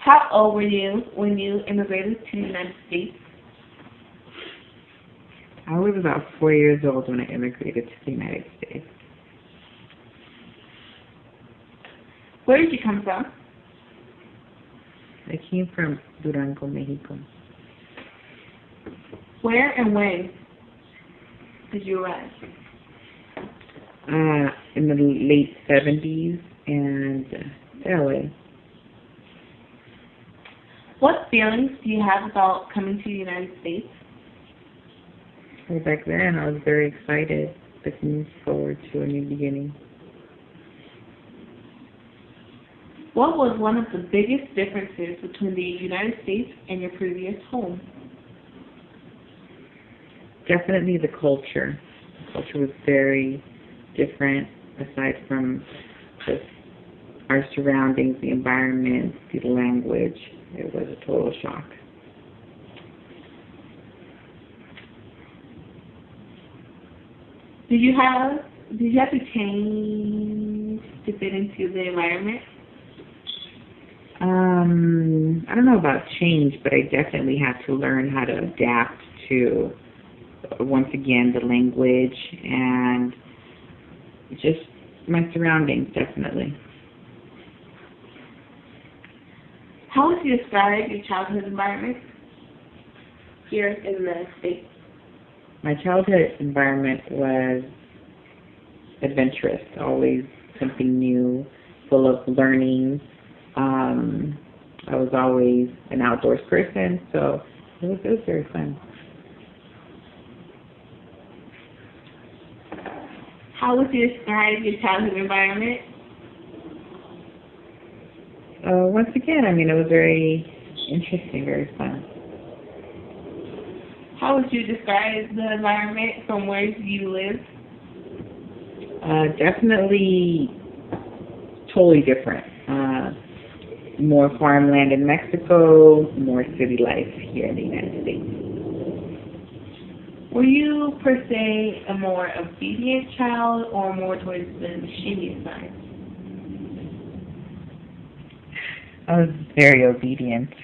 How old were you when you immigrated to the United States? I was about 4 years old when I immigrated to the United States. Where did you come from? I came from Durango, Mexico. Where and when did you arrive? In the late 70s and LA. What feelings do you have about coming to the United States? Well, back then I was very excited, looking forward to a new beginning. What was one of the biggest differences between the United States and your previous home? Definitely the culture. The culture was very different, aside from just our surroundings, the environment, the language. It was a total shock. Did you have to change to fit into the environment? I don't know about change, but I definitely had to learn how to adapt to, once again, the language and just my surroundings, definitely. How would you describe your childhood environment here in the States? My childhood environment was adventurous, always something new, full of learning. I was always an outdoors person, so it was very fun. How would you describe your childhood environment? Once again, I mean, it was very interesting, very fun. How would you describe the environment from where you live? Definitely totally different. More farmland in Mexico, more city life here in the United States. Were you, per se, a more obedient child or more towards the mischievous side? I was very obedient.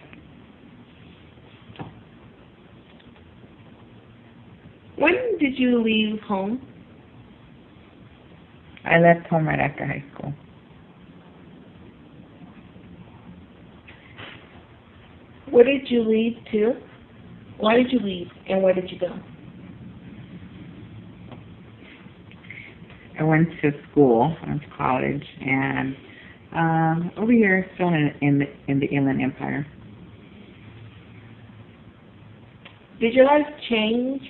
When did you leave home? I left home right after high school. Where did you leave to? Why did you leave and where did you go? I went to school, I went to college, and over here, still in the Inland Empire. Did your life change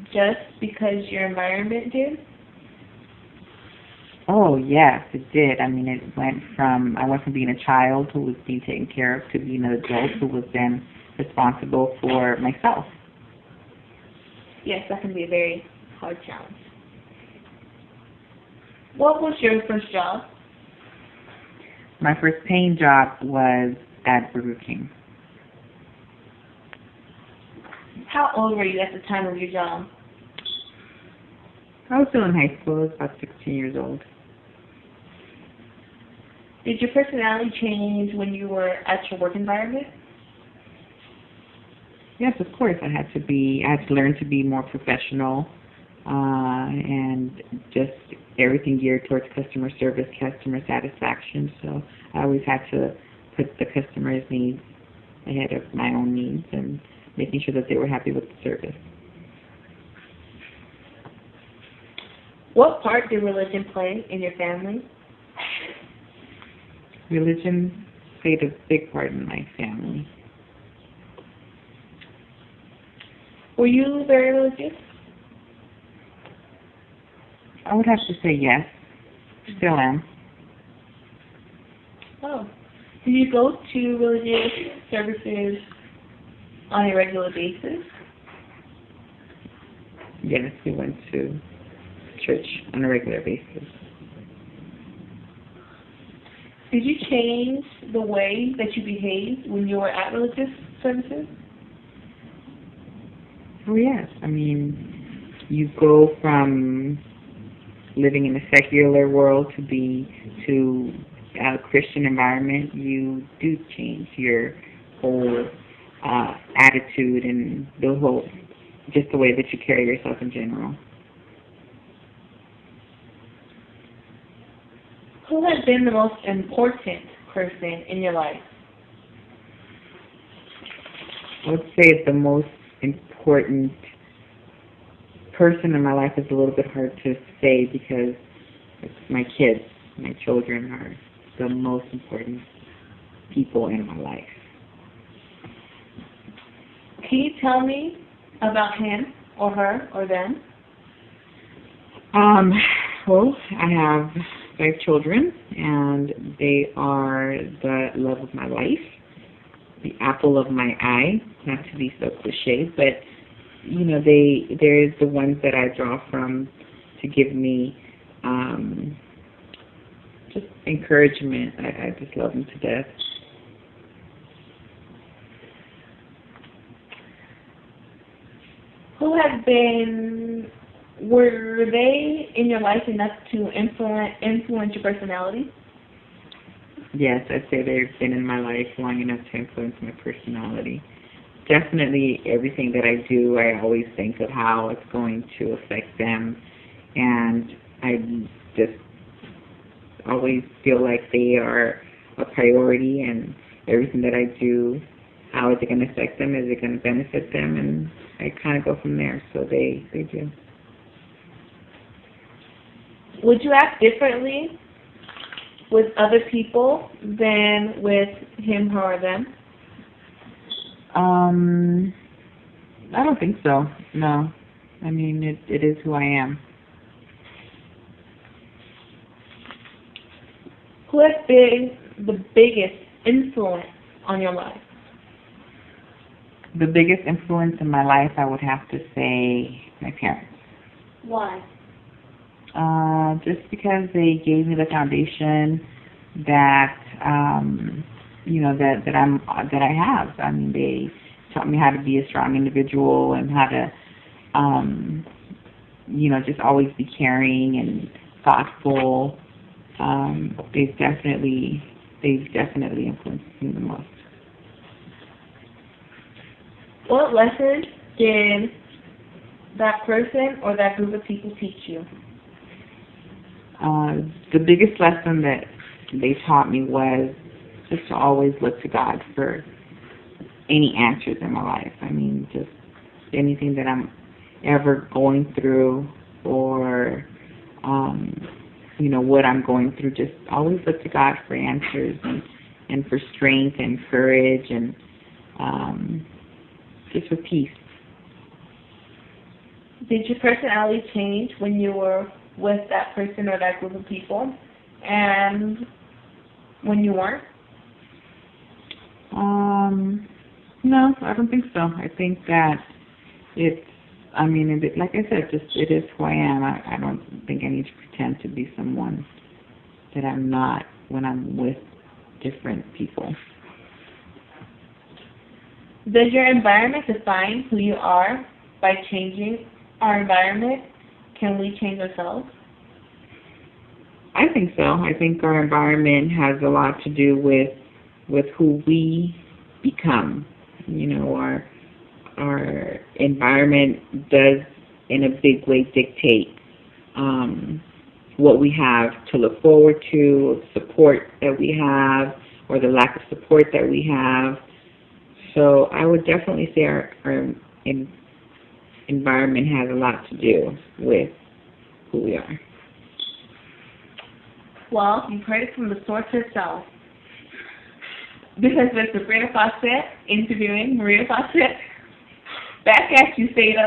just because your environment did? Oh, yes, it did. I mean, it went from, I went from being a child who was being taken care of to being an adult who was then responsible for myself. Yes, that can be a very hard challenge. What was your first job? My first paying job was at Burger King. How old were you at the time of your job? I was still in high school. I was about 16 years old. Did your personality change when you were at your work environment? Yes, of course. I had to learn to be more professional, and just everything geared towards customer service, customer satisfaction. So I always had to put the customer's needs ahead of my own needs and making sure that they were happy with the service. What part did religion play in your family? Religion played a big part in my family. Were you very religious? I would have to say yes. Still am. Oh. Do you go to religious services on a regular basis? Yes, we went to church on a regular basis. Did you change the way that you behaved when you were at religious services? Oh yes, I mean, you go from living in a secular world to a Christian environment, you do change your whole attitude and just the way that you carry yourself in general. Who has been the most important person in your life? I would say the most important person in my life is a little bit hard to say because it's my kids. My children are the most important people in my life. Can you tell me about him or her or them? Well, I have 5 children, and they are the love of my life, the apple of my eye, not to be so cliche, but, they're the ones that I draw from to give me just encouragement. I just love them to death. Were they in your life enough to influence your personality? Yes, I'd say they've been in my life long enough to influence my personality. Definitely everything that I do, I always think of how it's going to affect them, and I just always feel like they are a priority, and everything that I do, how is it going to affect them, is it going to benefit them, and I kind of go from there, so they do. Would you act differently with other people than with him, her, or them? I don't think so, no. I mean, it is who I am. Who has been the biggest influence on your life? The biggest influence in my life, I would have to say my parents. Why? Just because they gave me the foundation that that I have. I mean, they taught me how to be a strong individual and how to just always be caring and thoughtful. They've definitely influenced me the most. What lesson did that person or that group of people teach you? The biggest lesson that they taught me was just to always look to God for any answers in my life. I mean, just anything that I'm ever going through or, what I'm going through, just always look to God for answers and for strength and courage and just for peace. Did your personality change when you were with that person or that group of people, and when you weren't? No, I don't think so. I think that like I said, it is who I am. I don't think I need to pretend to be someone that I'm not when I'm with different people. Does your environment define who you are? By changing our environment, can we change ourselves? I think so. I think our environment has a lot to do with who we become. Our environment does, in a big way, dictate what we have to look forward to, support that we have, or the lack of support that we have. So I would definitely say our environment has a lot to do with who we are. Well, you've heard it from the source herself. This has been Sabrina Fawcett interviewing Maria Fawcett. Back at you, Seda.